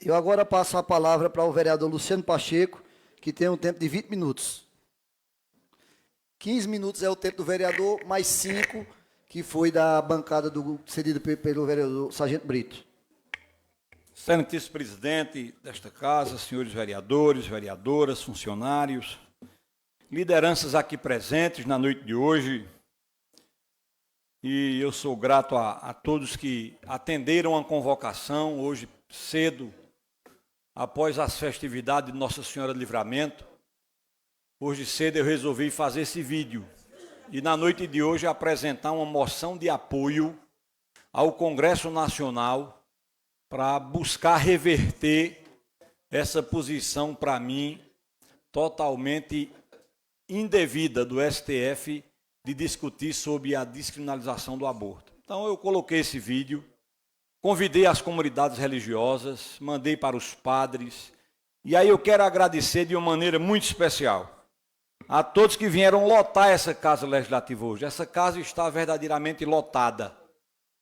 Eu agora passo a palavra para o vereador Luciano Pacheco, que tem um tempo de 20 minutos. 15 minutos é o tempo do vereador, mais 5 que foi da bancada cedida pelo vereador Sargento Brito. Excelentíssimo presidente desta casa, senhores vereadores, vereadoras, funcionários, lideranças aqui presentes na noite de hoje, e eu sou grato a todos que atenderam a convocação hoje cedo, após as festividades de Nossa Senhora do Livramento. Hoje cedo eu resolvi fazer esse vídeo e na noite de hoje apresentar uma moção de apoio ao Congresso Nacional para buscar reverter essa posição, para mim, totalmente indevida do STF de discutir sobre a descriminalização do aborto. Então eu coloquei esse vídeo, convidei as comunidades religiosas, mandei para os padres, e aí eu quero agradecer de uma maneira muito especial a todos que vieram lotar essa Casa Legislativa hoje. Essa casa está verdadeiramente lotada.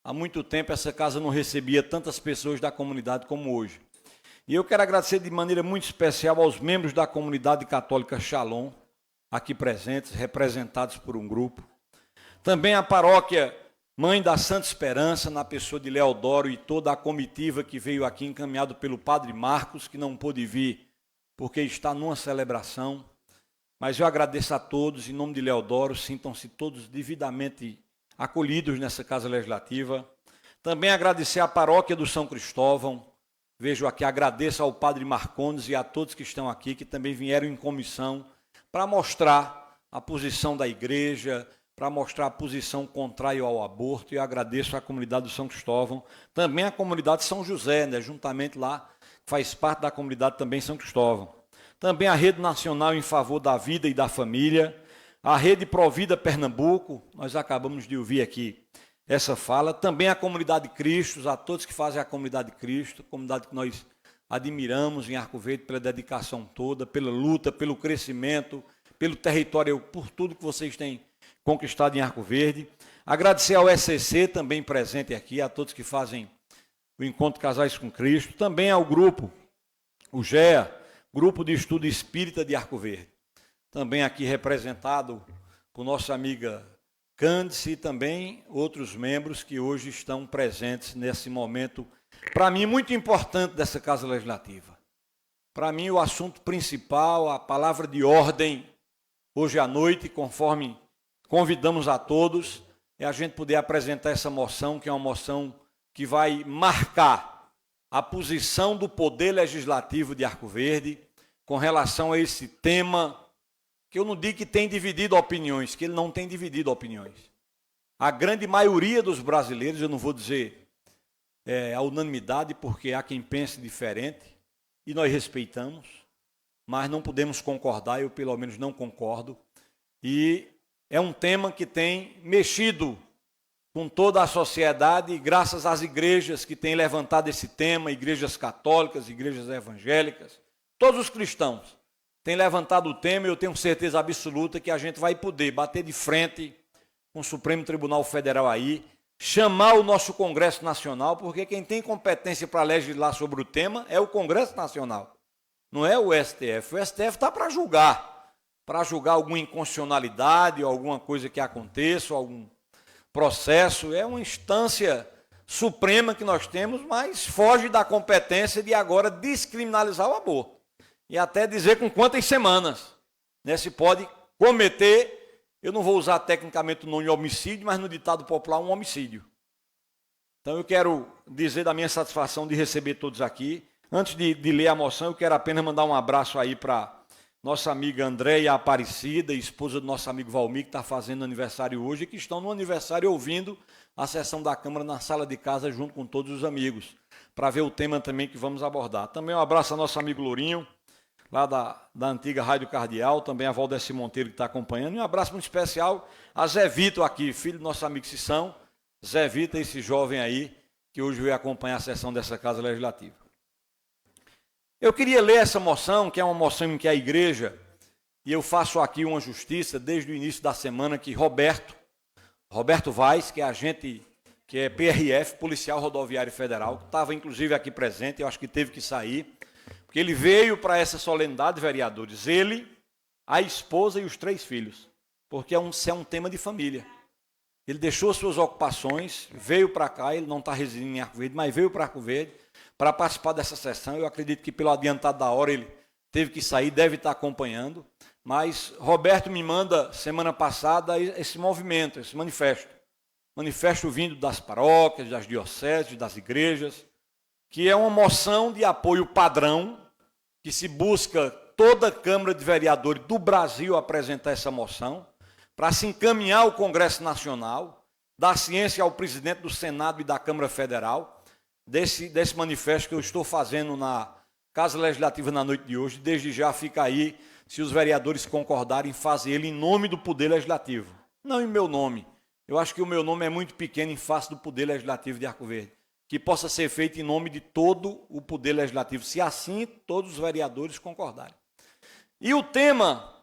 Há muito tempo essa casa não recebia tantas pessoas da comunidade como hoje. E eu quero agradecer de maneira muito especial aos membros da comunidade católica Shalom, aqui presentes, representados por um grupo. Também a paróquia Mãe da Santa Esperança, na pessoa de Leodoro e toda a comitiva que veio aqui encaminhado pelo Padre Marcos, que não pôde vir porque está numa celebração. Mas eu agradeço a todos, em nome de Leodoro, sintam-se todos devidamente acolhidos nessa Casa Legislativa. Também agradecer à paróquia do São Cristóvão. Vejo aqui, agradeço ao Padre Marcondes e a todos que estão aqui, que também vieram em comissão, para mostrar a posição da igreja, para mostrar a posição contrária ao aborto, e eu agradeço à comunidade do São Cristóvão, também a comunidade de São José, né, juntamente lá, faz parte da comunidade também São Cristóvão. Também a Rede Nacional em Favor da Vida e da Família, a Rede Provida Pernambuco, nós acabamos de ouvir aqui essa fala, também a Comunidade Cristo, a todos que fazem a Comunidade Cristo, comunidade que nós admiramos em Arco Verde pela dedicação toda, pela luta, pelo crescimento, pelo território, por tudo que vocês têm conquistado em Arco Verde. Agradecer ao SCC, também presente aqui, a todos que fazem o Encontro Casais com Cristo, também ao grupo, o GEA, Grupo de Estudo Espírita de Arco Verde, também aqui representado por nossa amiga Cândice e também outros membros que hoje estão presentes nesse momento, para mim, muito importante dessa Casa Legislativa. Para mim, o assunto principal, a palavra de ordem, hoje à noite, conforme convidamos a todos, é a gente poder apresentar essa moção, que é uma moção que vai marcar a posição do Poder Legislativo de Arco Verde com relação a esse tema, que eu não digo que tem dividido opiniões, que ele não tem dividido opiniões. A grande maioria dos brasileiros, eu não vou dizer a unanimidade, porque há quem pense diferente, e nós respeitamos, mas não podemos concordar, eu pelo menos não concordo, e é um tema que tem mexido com toda a sociedade, e graças às igrejas que têm levantado esse tema, igrejas católicas, igrejas evangélicas, todos os cristãos têm levantado o tema, e eu tenho certeza absoluta que a gente vai poder bater de frente com o Supremo Tribunal Federal aí, chamar o nosso Congresso Nacional, porque quem tem competência para legislar sobre o tema é o Congresso Nacional, não é o STF. O STF está para julgar alguma inconstitucionalidade, ou alguma coisa que aconteça, ou algum processo. É uma instância suprema que nós temos, mas foge da competência de agora descriminalizar o aborto. E até dizer com quantas semanas, né, se pode cometer, eu não vou usar tecnicamente o nome homicídio, mas no ditado popular um homicídio. Então eu quero dizer da minha satisfação de receber todos aqui. Antes de ler a moção, eu quero apenas mandar um abraço aí para nossa amiga Andréia Aparecida, esposa do nosso amigo Valmir, que está fazendo aniversário hoje, e que estão no aniversário ouvindo a sessão da Câmara na sala de casa, junto com todos os amigos, para ver o tema também que vamos abordar. Também um abraço ao nosso amigo Lourinho, lá da antiga Rádio Cardeal, também a Valdeci Monteiro, que está acompanhando, e um abraço muito especial a Zé Vitor aqui, filho do nosso amigo Cissão. Zé Vitor, esse jovem aí, que hoje veio acompanhar a sessão dessa Casa Legislativa. Eu queria ler essa moção, que é uma moção em que a igreja, e eu faço aqui uma justiça desde o início da semana, que Roberto Vaz, que é a gente que é PRF, Policial Rodoviário Federal, que estava inclusive aqui presente, eu acho que teve que sair, porque ele veio para essa solenidade, vereadores, ele, a esposa e os 3 filhos, porque é um tema de família. Ele deixou suas ocupações, veio para cá, ele não está residindo em Arco Verde, mas veio para Arco Verde para participar dessa sessão. Eu acredito que pelo adiantado da hora ele teve que sair, deve estar acompanhando, mas Roberto me manda semana passada esse movimento, esse manifesto vindo das paróquias, das dioceses, das igrejas, que é uma moção de apoio padrão, que se busca toda a Câmara de Vereadores do Brasil apresentar essa moção, para se encaminhar ao Congresso Nacional, dar ciência ao presidente do Senado e da Câmara Federal, desse manifesto que eu estou fazendo na Casa Legislativa na noite de hoje. Desde já fica aí, se os vereadores concordarem, fazer ele em nome do Poder Legislativo, não em meu nome. Eu acho que o meu nome é muito pequeno em face do Poder Legislativo de Arco Verde, que possa ser feito em nome de todo o Poder Legislativo, se assim todos os vereadores concordarem. E o tema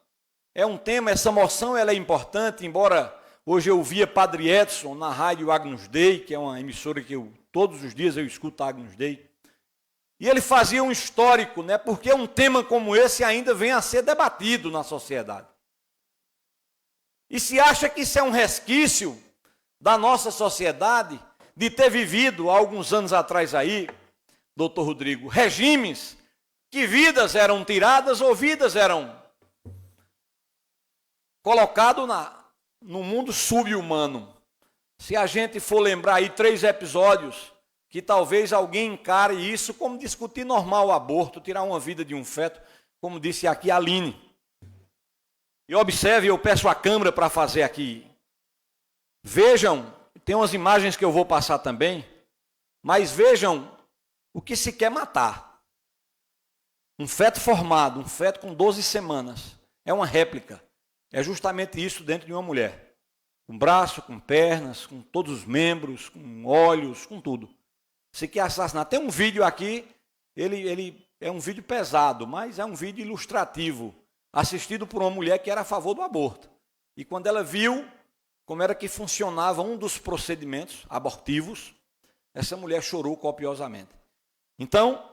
essa moção ela é importante, embora hoje eu via Padre Edson na rádio Agnus Dei, que é uma emissora que todos os dias eu escuto a Agnus Dei, e ele fazia um histórico, né, porque um tema como esse ainda vem a ser debatido na sociedade. E se acha que isso é um resquício da nossa sociedade, de ter vivido há alguns anos atrás aí, doutor Rodrigo, regimes que vidas eram tiradas ou vidas eram colocadas no mundo sub-humano. Se a gente for lembrar aí 3 episódios, que talvez alguém encare isso como discutir normal o aborto, tirar uma vida de um feto, como disse aqui a Aline. E observe, eu peço à Câmara para fazer aqui. Vejam, tem umas imagens que eu vou passar também, mas vejam o que se quer matar. Um feto formado, um feto com 12 semanas, é uma réplica. É justamente isso dentro de uma mulher. Com braço, com pernas, com todos os membros, com olhos, com tudo. Se quer assassinar. Tem um vídeo aqui, ele é um vídeo pesado, mas é um vídeo ilustrativo, assistido por uma mulher que era a favor do aborto. E quando ela viu como era que funcionava um dos procedimentos abortivos, essa mulher chorou copiosamente. Então,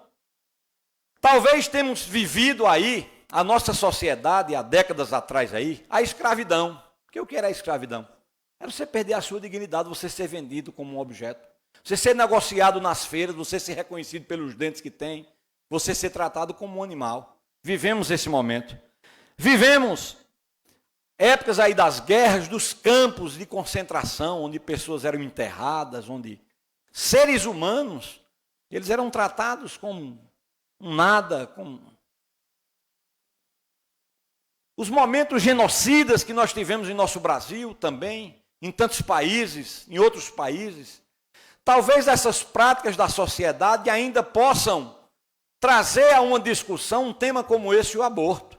talvez tenhamos vivido aí, a nossa sociedade, há décadas atrás aí, a escravidão. Porque o que era a escravidão? Era você perder a sua dignidade, você ser vendido como um objeto, você ser negociado nas feiras, você ser reconhecido pelos dentes que tem, você ser tratado como um animal. Vivemos esse momento. Vivemos épocas aí das guerras, dos campos de concentração, onde pessoas eram enterradas, onde seres humanos, eles eram tratados como um nada, como os momentos genocidas que nós tivemos em nosso Brasil também, em tantos países, em outros países. Talvez essas práticas da sociedade ainda possam trazer a uma discussão um tema como esse, o aborto.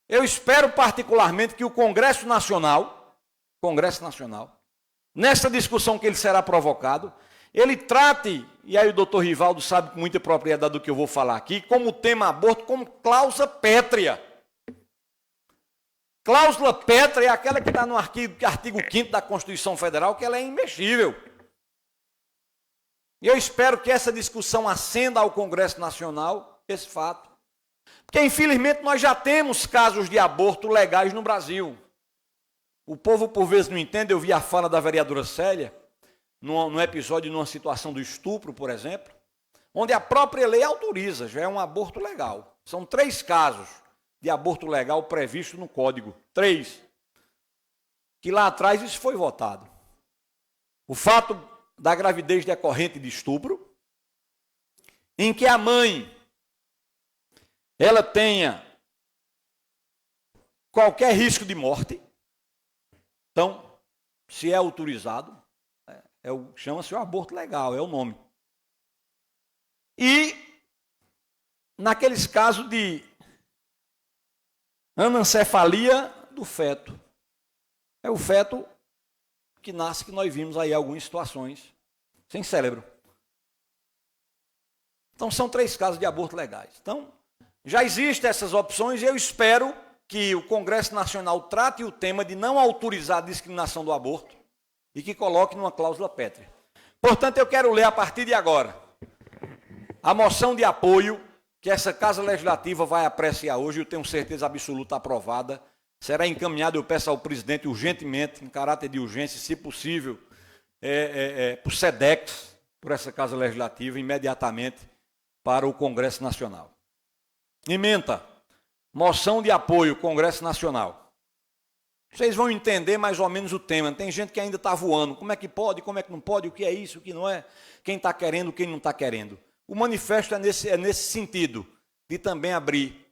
Eu espero particularmente que o Congresso Nacional, nessa discussão que ele será provocado, ele trate, e aí o doutor Rivaldo sabe com muita propriedade do que eu vou falar aqui, como o tema aborto, como cláusula pétrea. Cláusula pétrea é aquela que está no artigo 5º da Constituição Federal, que ela é imexível. E eu espero que essa discussão acenda ao Congresso Nacional esse fato. Porque, infelizmente, nós já temos casos de aborto legais no Brasil. O povo, por vezes, não entende. Eu vi a fala da vereadora Célia, num episódio, numa situação do estupro, por exemplo, onde a própria lei autoriza, já é um aborto legal. São 3 casos de aborto legal previsto no Código. 3. Que lá atrás isso foi votado. O fato da gravidez decorrente de estupro, em que a mãe ela tenha qualquer risco de morte. Então, se é autorizado, chama-se o aborto legal, é o nome. E naqueles casos de anencefalia do feto. É o feto que nasce, que nós vimos aí em algumas situações, sem cérebro. Então, são 3 casos de aborto legais. Então, já existem essas opções e eu espero que o Congresso Nacional trate o tema de não autorizar a discriminação do aborto e que coloque numa cláusula pétrea. Portanto, eu quero ler a partir de agora a moção de apoio que essa Casa Legislativa vai apreciar hoje, eu tenho certeza absoluta aprovada, será encaminhada, eu peço ao presidente urgentemente, em caráter de urgência, se possível, por SEDEX, por essa Casa Legislativa, imediatamente para o Congresso Nacional. Ementa, moção de apoio, Congresso Nacional. Vocês vão entender mais ou menos o tema. Tem gente que ainda está voando. Como é que pode, como é que não pode, o que é isso, o que não é, quem está querendo, quem não está querendo. O manifesto é nesse sentido, de também abrir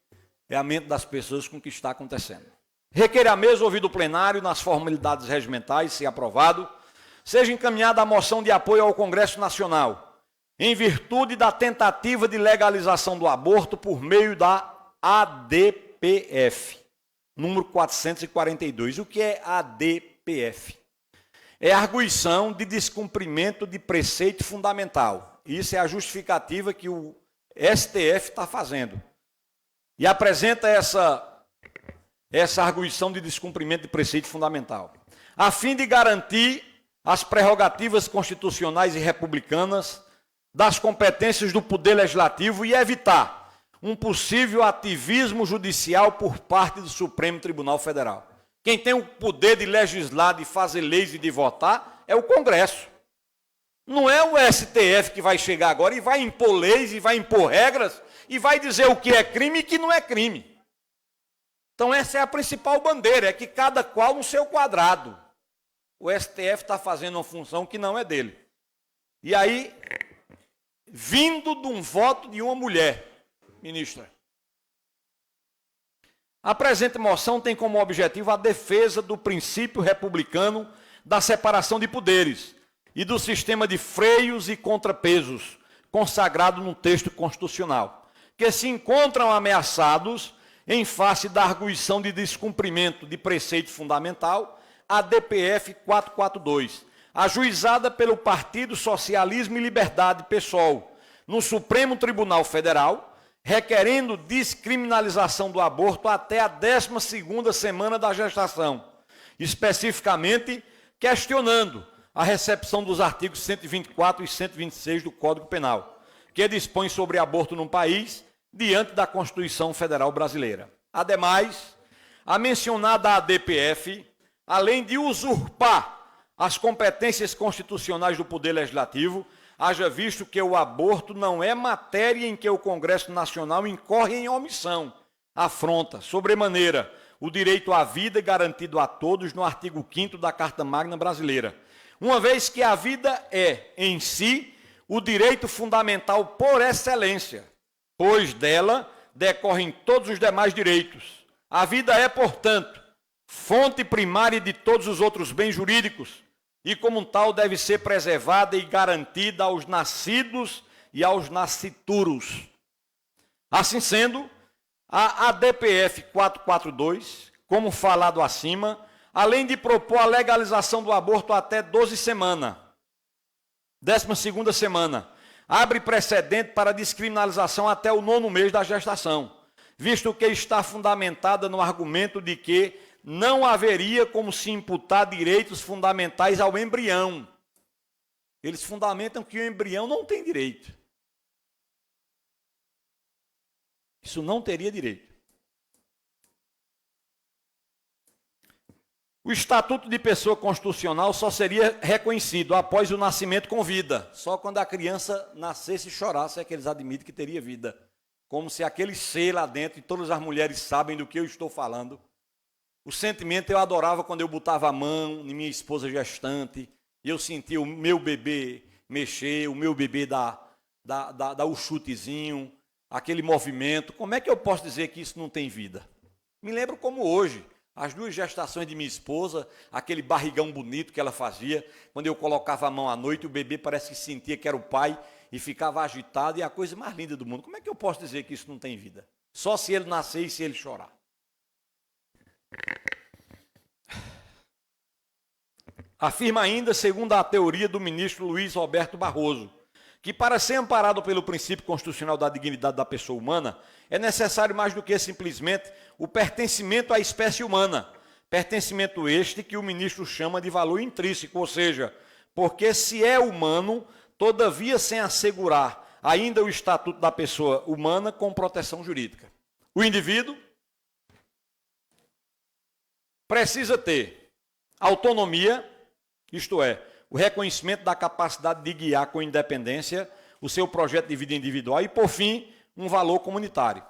a mente das pessoas com o que está acontecendo. Requer a mesa ouvido o plenário nas formalidades regimentais, se aprovado, seja encaminhada a moção de apoio ao Congresso Nacional, em virtude da tentativa de legalização do aborto por meio da ADPF, número 442. O que é ADPF? É a arguição de descumprimento de preceito fundamental. Isso é a justificativa que o STF está fazendo. E apresenta essa arguição de descumprimento de preceito fundamental, a fim de garantir as prerrogativas constitucionais e republicanas das competências do Poder Legislativo e evitar um possível ativismo judicial por parte do Supremo Tribunal Federal. Quem tem o poder de legislar, de fazer leis e de votar é o Congresso. Não é o STF que vai chegar agora e vai impor leis e vai impor regras e vai dizer o que é crime e o que não é crime. Então essa é a principal bandeira, é que cada qual no seu quadrado. O STF está fazendo uma função que não é dele. E aí, vindo de um voto de uma mulher, ministra. A presente moção tem como objetivo a defesa do princípio republicano da separação de poderes e do sistema de freios e contrapesos consagrado no texto constitucional, que se encontram ameaçados em face da arguição de descumprimento de preceito fundamental, a DPF 442, ajuizada pelo Partido Socialismo e Liberdade, PSOL, no Supremo Tribunal Federal, requerendo descriminalização do aborto até a 12ª semana da gestação, especificamente questionando a recepção dos artigos 124 e 126 do Código Penal, que dispõe sobre aborto no país diante da Constituição Federal Brasileira. Ademais, a mencionada ADPF, além de usurpar as competências constitucionais do Poder Legislativo, haja visto que o aborto não é matéria em que o Congresso Nacional incorre em omissão, afronta, sobremaneira, o direito à vida garantido a todos no artigo 5º da Carta Magna Brasileira, uma vez que a vida é, em si, o direito fundamental por excelência, pois dela decorrem todos os demais direitos. A vida é, portanto, fonte primária de todos os outros bens jurídicos e, como tal, deve ser preservada e garantida aos nascidos e aos nascituros. Assim sendo, a ADPF 442, como falado acima, além de propor a legalização do aborto até 12 semanas, 12ª semana, abre precedente para descriminalização até o 9º mês da gestação, visto que está fundamentada no argumento de que não haveria como se imputar direitos fundamentais ao embrião. Eles fundamentam que o embrião não tem direito. Isso não teria direito. O Estatuto de Pessoa Constitucional só seria reconhecido após o nascimento com vida. Só quando a criança nascesse e chorasse é que eles admitem que teria vida. Como se aquele ser lá dentro, e todas as mulheres sabem do que eu estou falando. O sentimento eu adorava quando eu botava a mão em minha esposa gestante, e eu sentia o meu bebê mexer, o meu bebê dar o chutezinho, aquele movimento. Como é que eu posso dizer que isso não tem vida? Me lembro como hoje. As 2 gestações de minha esposa, aquele barrigão bonito que ela fazia, quando eu colocava a mão à noite, o bebê parece que sentia que era o pai e ficava agitado, e é a coisa mais linda do mundo. Como é que eu posso dizer que isso não tem vida? Só se ele nascer e se ele chorar. Afirma ainda, segundo a teoria do ministro Luiz Roberto Barroso, que para ser amparado pelo princípio constitucional da dignidade da pessoa humana, é necessário mais do que simplesmente o pertencimento à espécie humana, pertencimento este que o ministro chama de valor intrínseco, ou seja, porque se é humano, todavia sem assegurar ainda o estatuto da pessoa humana com proteção jurídica. O indivíduo precisa ter autonomia, isto é, o reconhecimento da capacidade de guiar com independência o seu projeto de vida individual e, por fim, um valor comunitário.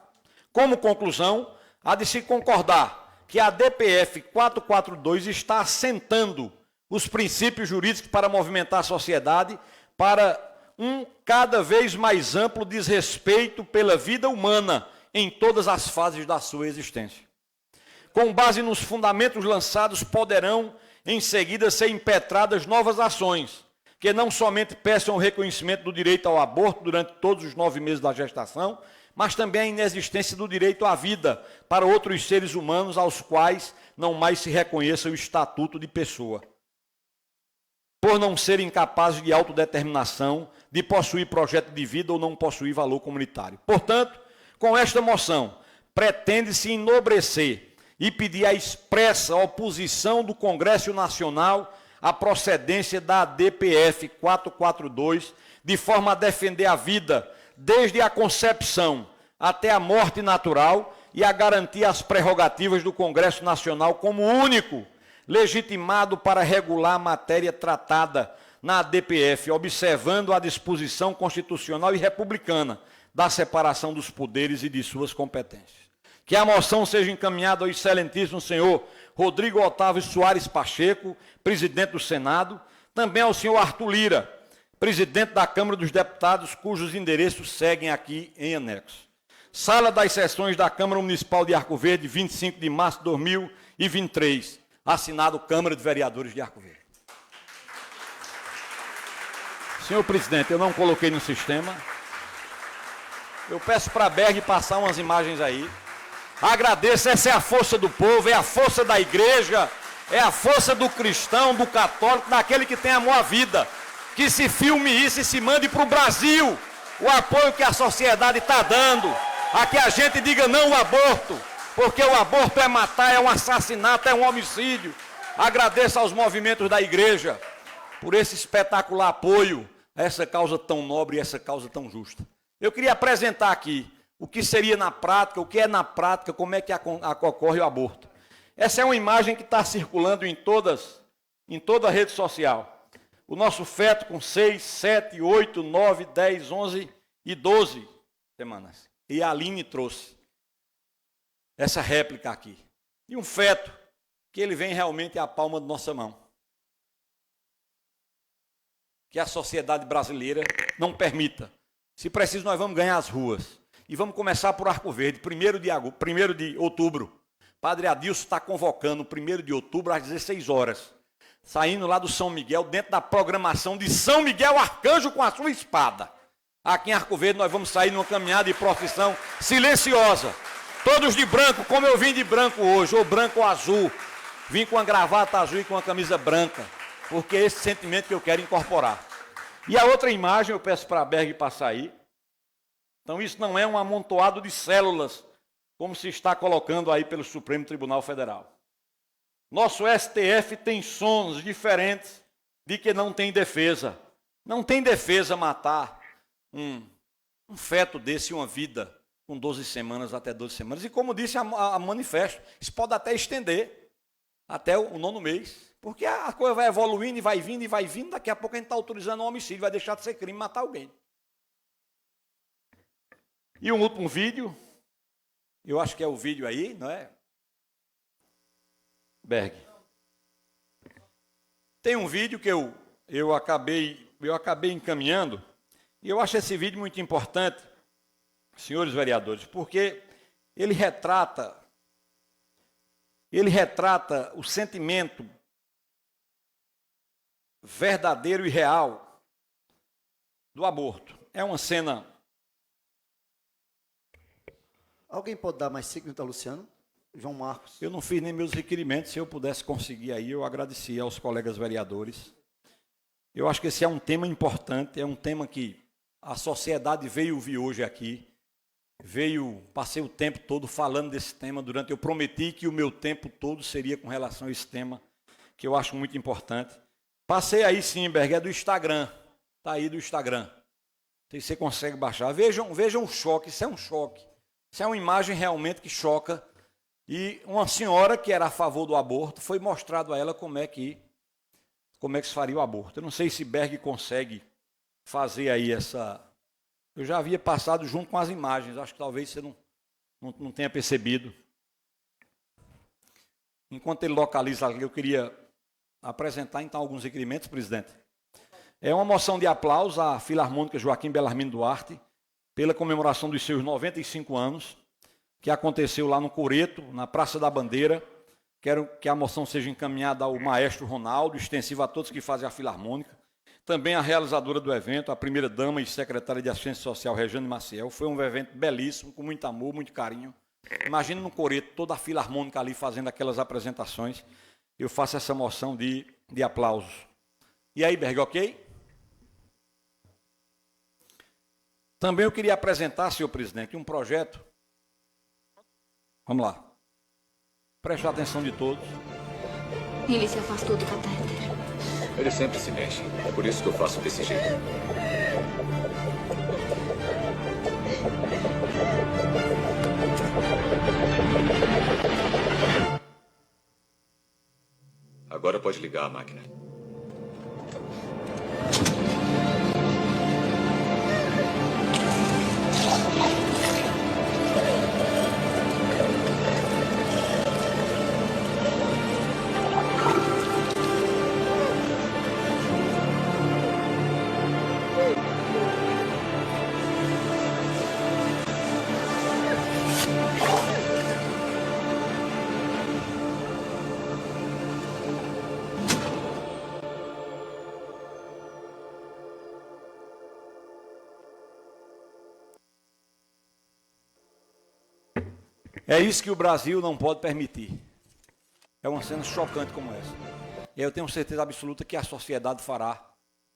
Como conclusão, há de se concordar que a DPF 442 está assentando os princípios jurídicos para movimentar a sociedade para um cada vez mais amplo desrespeito pela vida humana em todas as fases da sua existência. Com base nos fundamentos lançados, poderão em seguida ser impetradas novas ações, que não somente peçam o reconhecimento do direito ao aborto durante todos os 9 meses da gestação, mas também a inexistência do direito à vida para outros seres humanos aos quais não mais se reconheça o estatuto de pessoa, por não serem capazes de autodeterminação, de possuir projeto de vida ou não possuir valor comunitário. Portanto, com esta moção, pretende-se enobrecer e pedir a expressa oposição do Congresso Nacional à procedência da DPF 442, de forma a defender a vida desde a concepção até a morte natural e a garantir as prerrogativas do Congresso Nacional como único legitimado para regular a matéria tratada na DPF, observando a disposição constitucional e republicana da separação dos poderes e de suas competências. Que a moção seja encaminhada ao excelentíssimo senhor Rodrigo Otávio Soares Pacheco, presidente do Senado, também ao senhor Arthur Lira, presidente da Câmara dos Deputados, cujos endereços seguem aqui em anexo. Sala das Sessões da Câmara Municipal de Arco Verde, 25 de março de 2023. Assinado Câmara de Vereadores de Arco Verde. Senhor presidente, eu não coloquei no sistema. Eu peço para a Berg passar umas imagens aí. Agradeço, essa é a força do povo, é a força da igreja, é a força do cristão, do católico, daquele que tem amor à vida. Que se filme isso e se mande para o Brasil o apoio que a sociedade está dando, a que a gente diga não ao aborto, porque o aborto é matar, é um assassinato, é um homicídio. Agradeço aos movimentos da igreja por esse espetacular apoio a essa causa tão nobre e essa causa tão justa. Eu queria apresentar aqui o que seria na prática, o que é na prática, como é que ocorre o aborto. Essa é uma imagem que está circulando em toda a rede social. O nosso feto com 6, 7, 8, 9, 10, 11 e 12 semanas. E a Aline trouxe essa réplica aqui. E um feto que ele vem realmente à palma de nossa mão. Que a sociedade brasileira não permita. Se preciso, nós vamos ganhar as ruas. E vamos começar por Arco Verde, 1º de outubro. Padre Adilson está convocando 1º de outubro às 16 horas. Saindo lá do São Miguel, dentro da programação de São Miguel Arcanjo com a sua espada. Aqui em Arco Verde nós vamos sair numa caminhada de procissão silenciosa. Todos de branco, como eu vim de branco hoje, ou branco ou azul. Vim com uma gravata azul e com uma camisa branca, porque é esse sentimento que eu quero incorporar. E a outra imagem, eu peço para a Berg passar aí. Então isso não é um amontoado de células, como se está colocando aí pelo Supremo Tribunal Federal. Nosso STF tem sons diferentes de que não tem defesa. Não tem defesa matar um feto desse, uma vida, com 12 semanas até 12 semanas. E como disse a manifesto, isso pode até estender até o 9º mês. Porque a coisa vai evoluindo e vai vindo, daqui a pouco a gente está autorizando um homicídio, vai deixar de ser crime matar alguém. E um último vídeo, eu acho que é o vídeo aí, não é? Berg. Tem um vídeo que eu acabei encaminhando, e eu acho esse vídeo muito importante, senhores vereadores, porque ele retrata o sentimento verdadeiro e real do aborto. É uma cena. Alguém pode dar mais 5 minutos a Luciano? João Marcos. Eu não fiz nem meus requerimentos, se eu pudesse conseguir aí, eu agradecia aos colegas vereadores. Eu acho que esse é um tema importante, é um tema que a sociedade veio ouvir hoje aqui. Passei o tempo todo falando desse tema, eu prometi que o meu tempo todo seria com relação a esse tema, que eu acho muito importante. Passei aí sim, Berg, é do Instagram. Está aí do Instagram. Não sei se você consegue baixar. Vejam o choque, isso é um choque. Isso é uma imagem realmente que choca. E uma senhora que era a favor do aborto, foi mostrado a ela como é que se faria o aborto. Eu não sei se Berg consegue fazer aí essa... Eu já havia passado junto com as imagens, acho que talvez você não tenha percebido. Enquanto ele localiza ali, eu queria apresentar então alguns requerimentos, presidente. É uma moção de aplauso à Filarmônica Joaquim Bellarmino Duarte, pela comemoração dos seus 95 anos, que aconteceu lá no Coreto, na Praça da Bandeira. Quero que a moção seja encaminhada ao maestro Ronaldo, extensiva a todos que fazem a Filarmônica. Também a realizadora do evento, a primeira-dama e secretária de Assistência Social, Regiane Maciel. Foi um evento belíssimo, com muito amor, muito carinho. Imagina no Coreto, toda a Filarmônica ali fazendo aquelas apresentações. Eu faço essa moção de aplausos. E aí, Berg, ok? Também eu queria apresentar, senhor presidente, um projeto. Vamos lá. Preste a atenção de todos. Ele se afastou do catéter. Ele sempre se mexe. É por isso que eu faço desse jeito. Agora pode ligar a máquina. É isso que o Brasil não pode permitir. É uma cena chocante como essa. E eu tenho certeza absoluta que a sociedade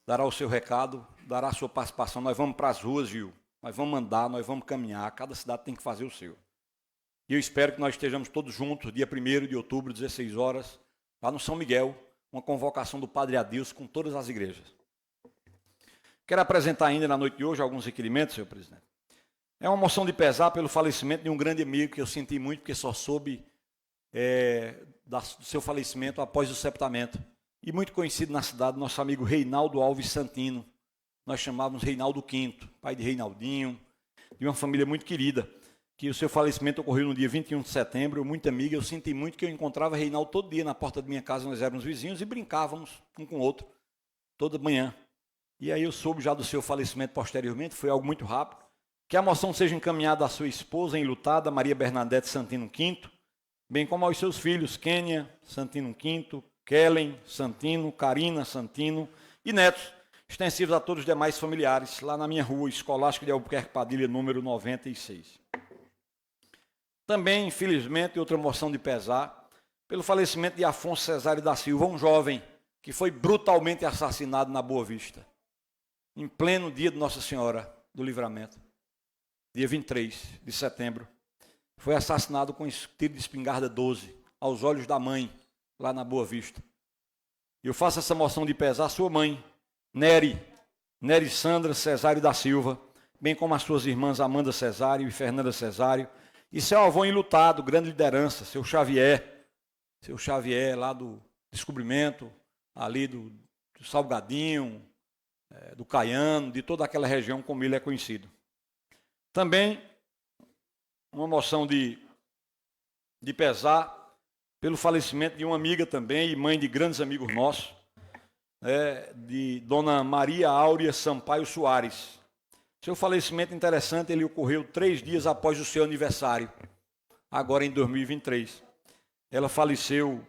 dará o seu recado, dará a sua participação. Nós vamos para as ruas, Gil. Nós vamos andar, nós vamos caminhar. Cada cidade tem que fazer o seu. E eu espero que nós estejamos todos juntos, dia 1º de outubro, 16 horas, lá no São Miguel, uma convocação do Padre Adilson com todas as igrejas. Quero apresentar ainda na noite de hoje alguns requerimentos, senhor presidente. É uma moção de pesar pelo falecimento de um grande amigo que eu senti muito, porque só soube do seu falecimento após o sepultamento. E muito conhecido na cidade, nosso amigo Reinaldo Alves Santino. Nós chamávamos Reinaldo V, pai de Reinaldinho, de uma família muito querida, que o seu falecimento ocorreu no dia 21 de setembro, muito amigo. Eu senti muito que eu encontrava Reinaldo todo dia na porta da minha casa, nós éramos vizinhos e brincávamos um com o outro, toda manhã. E aí eu soube já do seu falecimento posteriormente, foi algo muito rápido. Que a moção seja encaminhada à sua esposa enlutada, Maria Bernadette Santino V, bem como aos seus filhos, Kênia Santino V, Kellen Santino, Karina Santino e netos, extensivos a todos os demais familiares, lá na minha rua Escolástica de Albuquerque Padilha, número 96. Também, infelizmente, outra moção de pesar, pelo falecimento de Afonso Cesário da Silva, um jovem que foi brutalmente assassinado na Boa Vista, em pleno dia de Nossa Senhora do Livramento. Dia 23 de setembro, foi assassinado com tiro de espingarda 12, aos olhos da mãe, lá na Boa Vista. Eu faço essa moção de pesar à sua mãe, Nery Sandra Cesário da Silva, bem como as suas irmãs Amanda Cesário e Fernanda Cesário, e seu avô enlutado, grande liderança, seu Xavier lá do Descobrimento, ali do Salgadinho, do Caiano, de toda aquela região como ele é conhecido. Também uma moção de pesar pelo falecimento de uma amiga também e mãe de grandes amigos nossos, de Dona Maria Áurea Sampaio Soares. Seu falecimento interessante, ele ocorreu 3 dias após o seu aniversário, agora em 2023. Ela faleceu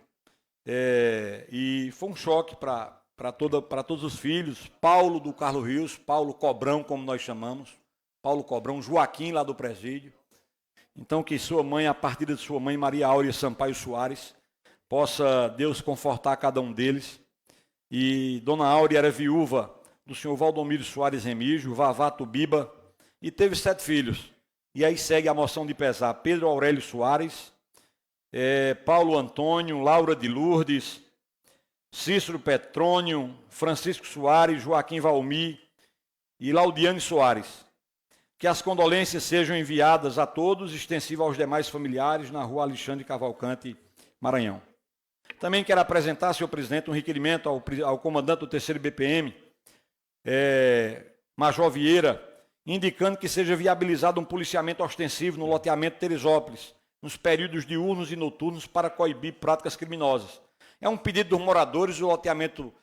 e foi um choque para todos os filhos. Paulo do Carlos Rios, Paulo Cobrão, como nós chamamos, Paulo Cobrão, Joaquim, lá do presídio. Então, que sua mãe, a partir de sua mãe, Maria Áurea Sampaio Soares, possa Deus confortar cada um deles. E Dona Áurea era viúva do senhor Valdomiro Soares Remígio, Vavá Tubiba, e teve 7 filhos. E aí segue a moção de pesar: Pedro Aurélio Soares, Paulo Antônio, Laura de Lourdes, Cícero Petrônio, Francisco Soares, Joaquim Valmir e Laudiane Soares. Que as condolências sejam enviadas a todos, extensivo aos demais familiares, na rua Alexandre Cavalcante, Maranhão. Também quero apresentar, senhor presidente, um requerimento ao comandante do 3º BPM, Major Vieira, indicando que seja viabilizado um policiamento ostensivo no loteamento Teresópolis, nos períodos diurnos e noturnos, para coibir práticas criminosas. É um pedido dos moradores do loteamento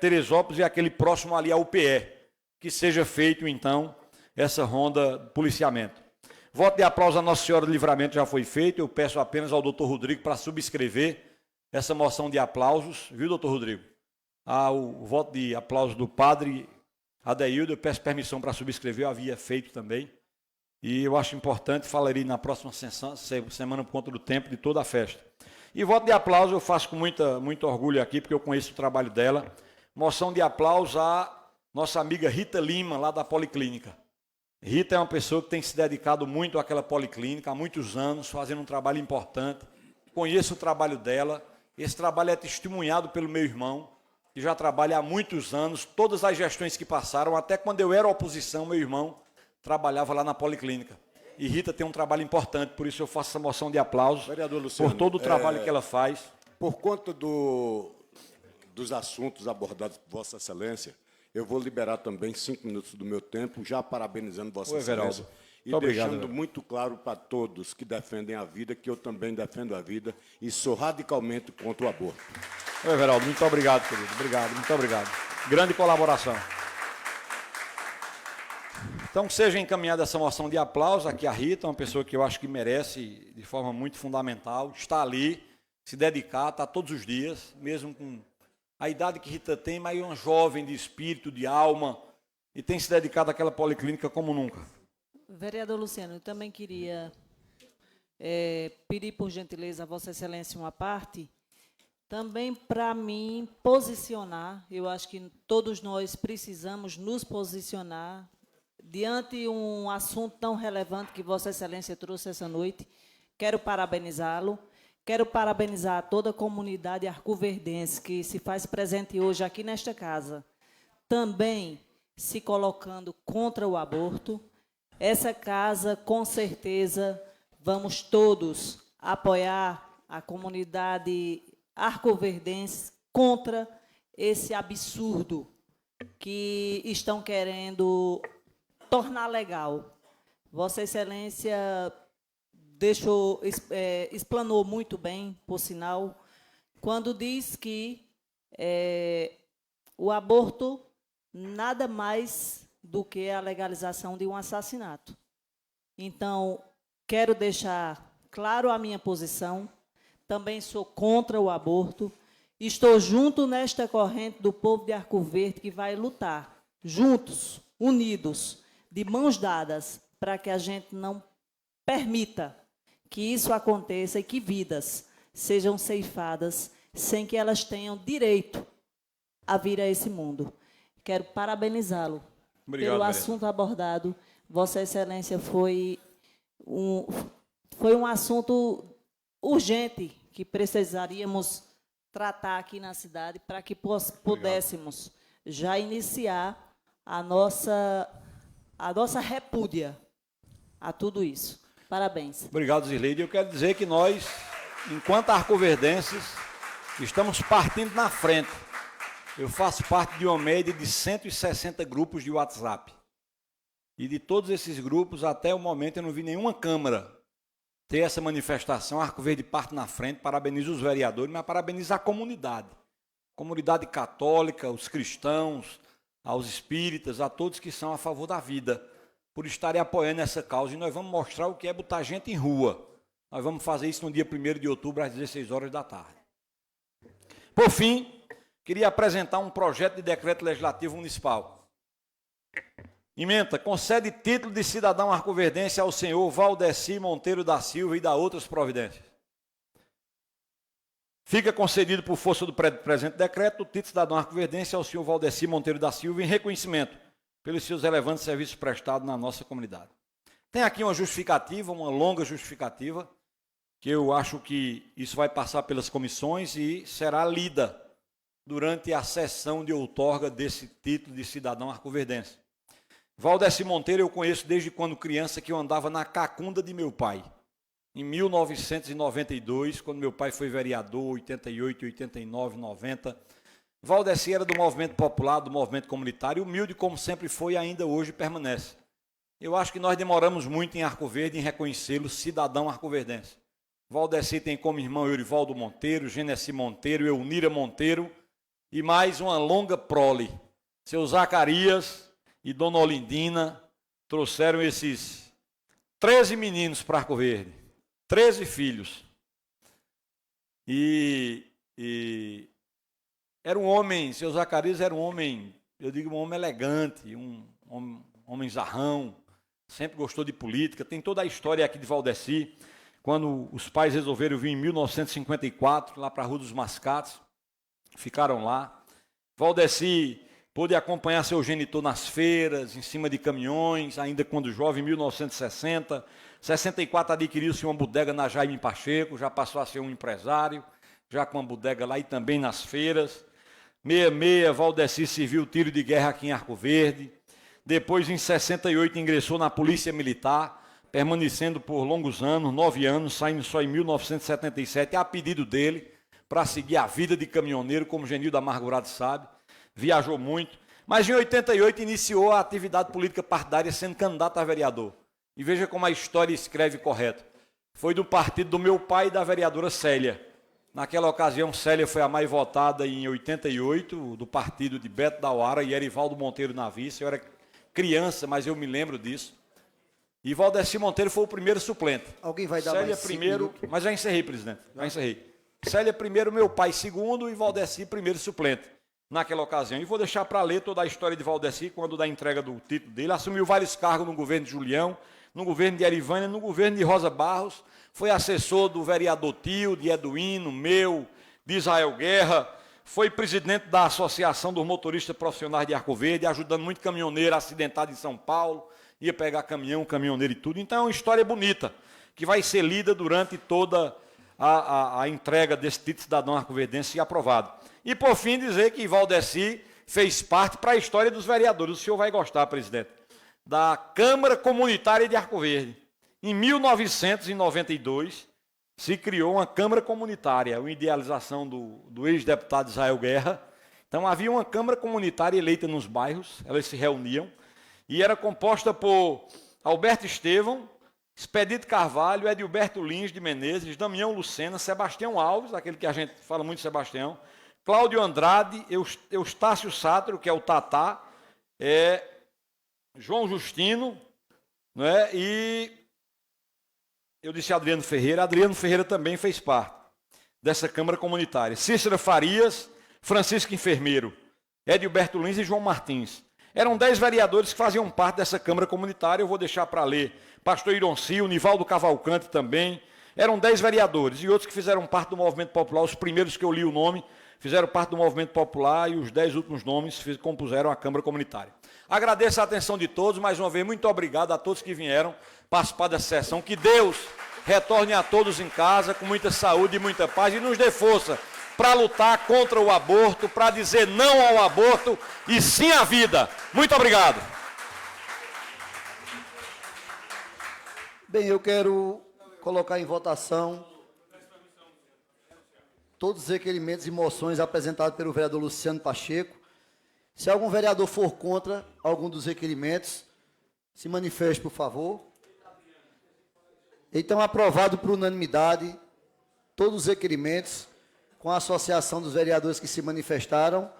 Teresópolis e aquele próximo ali ao UPE, que seja feito, então, essa ronda de policiamento. Voto de aplauso a Nossa Senhora do Livramento já foi feito, eu peço apenas ao doutor Rodrigo para subscrever essa moção de aplausos, viu, doutor Rodrigo? O voto de aplauso do padre Adeildo, eu peço permissão para subscrever, eu havia feito também, e eu acho importante, falarei na próxima semana por conta do tempo de toda a festa. E voto de aplauso eu faço com muito orgulho aqui, porque eu conheço o trabalho dela, moção de aplauso à nossa amiga Rita Lima, lá da Policlínica. Rita é uma pessoa que tem se dedicado muito àquela Policlínica, há muitos anos, fazendo um trabalho importante, conheço o trabalho dela, esse trabalho é testemunhado pelo meu irmão, que já trabalha há muitos anos, todas as gestões que passaram, até quando eu era oposição, meu irmão trabalhava lá na Policlínica. E Rita tem um trabalho importante, por isso eu faço essa moção de aplauso, Vereador Luciano, por todo o trabalho que ela faz. Por conta dos assuntos abordados por Vossa Excelência, eu vou liberar também 5 minutos do meu tempo, já parabenizando Vossa Excelência. E deixando muito claro para todos que defendem a vida, que eu também defendo a vida e sou radicalmente contra o aborto. Oi, Everaldo, muito obrigado, querido. Obrigado, muito obrigado. Grande colaboração. Então, seja encaminhada essa moção de aplauso aqui a Rita, uma pessoa que eu acho que merece, de forma muito fundamental, está ali, se dedicar, está todos os dias, mesmo com a idade que Rita tem, mas é uma jovem de espírito, de alma, e tem se dedicado àquela Policlínica como nunca. Vereador Luciano, eu também queria pedir, por gentileza, a Vossa Excelência uma parte, também para mim posicionar, eu acho que todos nós precisamos nos posicionar diante de um assunto tão relevante que Vossa Excelência trouxe essa noite. Quero parabenizá-lo, quero parabenizar toda a comunidade arcoverdense que se faz presente hoje aqui nesta casa, também se colocando contra o aborto. Essa casa, com certeza, vamos todos apoiar a comunidade arcoverdense contra esse absurdo que estão querendo tornar legal. Vossa Excelência explanou muito bem, por sinal, quando diz que o aborto nada mais do que a legalização de um assassinato. Então, quero deixar claro a minha posição, também sou contra o aborto, estou junto nesta corrente do povo de Arco Verde que vai lutar, juntos, unidos, de mãos dadas, para que a gente não permita que isso aconteça e que vidas sejam ceifadas sem que elas tenham direito a vir a esse mundo. Quero parabenizá-lo pelo assunto abordado. Vossa Excelência foi um assunto urgente que precisaríamos tratar aqui na cidade para que pudéssemos já iniciar a nossa repúdia a tudo isso. Parabéns. Obrigado, Zirleide. Eu quero dizer que nós, enquanto arcoverdenses, estamos partindo na frente. Eu faço parte de uma média de 160 grupos de WhatsApp. E de todos esses grupos, até o momento, eu não vi nenhuma Câmara ter essa manifestação. Arco Verde parte na frente, parabenizo os vereadores, mas parabenizo a comunidade. Comunidade católica, os cristãos, aos espíritas, a todos que são a favor da vida, por estarem apoiando essa causa. E nós vamos mostrar o que é botar gente em rua. Nós vamos fazer isso no dia 1º de outubro, às 16 horas da tarde. Por fim, queria apresentar um projeto de decreto legislativo municipal. Ementa, concede título de cidadão arcoverdense ao senhor Valdeci Monteiro da Silva e dá outras providências. Fica concedido por força do presente decreto o título de cidadão arcoverdense ao senhor Valdeci Monteiro da Silva em reconhecimento pelos seus relevantes serviços prestados na nossa comunidade. Tem aqui uma justificativa, uma longa justificativa, que eu acho que isso vai passar pelas comissões e será lida durante a sessão de outorga desse título de cidadão arcoverdense. Valdeci Monteiro eu conheço desde quando criança, que eu andava na cacunda de meu pai. Em 1992, quando meu pai foi vereador, 88, 89, 90. Valdeci era do movimento popular, do movimento comunitário, humilde como sempre foi e ainda hoje permanece. Eu acho que nós demoramos muito em Arco Verde em reconhecê-lo cidadão arcoverdense. Valdeci tem como irmão Eurivaldo Monteiro, Genesi Monteiro, Eunira Monteiro e mais uma longa prole. Seu Zacarias e Dona Olindina trouxeram esses 13 meninos para Arco Verde, 13 filhos. E era um homem, seu Zacarias era um homem, eu digo um homem elegante, um homem zarrão, sempre gostou de política, tem toda a história aqui de Valdeci. Quando os pais resolveram vir em 1954, lá para a Rua dos Mascates, ficaram lá. Valdeci pôde acompanhar seu genitor nas feiras, em cima de caminhões, ainda quando jovem, em 1960. 64 adquiriu-se uma bodega na Jaime Pacheco, já passou a ser um empresário, já com uma bodega lá e também nas feiras. 66, Valdeci serviu tiro de guerra aqui em Arco Verde. Depois, em 68, ingressou na Polícia Militar, permanecendo por longos anos, 9 anos, saindo só em 1977, a pedido dele, para seguir a vida de caminhoneiro, como Genildo Amargurado sabe. Viajou muito, mas em 88 iniciou a atividade política partidária, sendo candidato a vereador. E veja como a história escreve correto. Foi do partido do meu pai e da vereadora Célia. Naquela ocasião, Célia foi a mais votada em 88, do partido de Beto Dauara e Erivaldo Monteiro na vice. Eu era criança, mas eu me lembro disso. E Valdeci Monteiro foi o primeiro suplente. Alguém vai dar Célia mais primeiro, 5 minutos? mas já encerrei, presidente. Já encerrei. Célia primeiro, meu pai segundo e Valdeci primeiro suplente naquela ocasião. E vou deixar para ler toda a história de Valdeci, quando da entrega do título dele. Assumiu vários cargos no governo de Julião, no governo de Erivânia, no governo de Rosa Barros. Foi assessor do vereador Tio, de Eduino, meu, de Israel Guerra. Foi presidente da Associação dos Motoristas Profissionais de Arco Verde, ajudando muito caminhoneiro acidentado em São Paulo. Ia pegar caminhão, caminhoneiro e tudo. Então é uma história bonita, que vai ser lida durante toda a entrega desse título de cidadão arcoverdense e aprovado. E, por fim, dizer que Valdeci fez parte para a história dos vereadores. O senhor vai gostar, presidente, da Câmara Comunitária de Arco Verde. Em 1992, se criou uma Câmara Comunitária, uma idealização do ex-deputado Israel Guerra. Então, havia uma Câmara Comunitária eleita nos bairros, elas se reuniam, e era composta por Alberto Estevão, Expedito Carvalho, Edilberto Lins de Menezes, Damião Lucena, Sebastião Alves, aquele que a gente fala muito Sebastião, Cláudio Andrade, Eustácio Sátiro, que é o Tatá, João Justino, não é? E eu disse Adriano Ferreira também fez parte dessa Câmara Comunitária. Cícera Farias, Francisco Enfermeiro, Edilberto Lins e João Martins. Eram 10 vereadores que faziam parte dessa Câmara Comunitária, eu vou deixar para ler. Pastor Ironcio, Nivaldo Cavalcante também. Eram 10 vereadores e outros que fizeram parte do Movimento Popular, os primeiros que eu li o nome, fizeram parte do Movimento Popular e os 10 últimos nomes compuseram a Câmara Comunitária. Agradeço a atenção de todos, mais uma vez, muito obrigado a todos que vieram participar dessa sessão. Que Deus retorne a todos em casa com muita saúde e muita paz e nos dê força para lutar contra o aborto, para dizer não ao aborto e sim à vida. Muito obrigado. Bem, eu quero colocar em votação todos os requerimentos e moções apresentados pelo vereador Luciano Pacheco. Se algum vereador for contra algum dos requerimentos, se manifeste, por favor. Então, aprovado por unanimidade todos os requerimentos, com a associação dos vereadores que se manifestaram,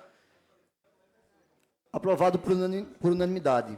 aprovado por unanimidade.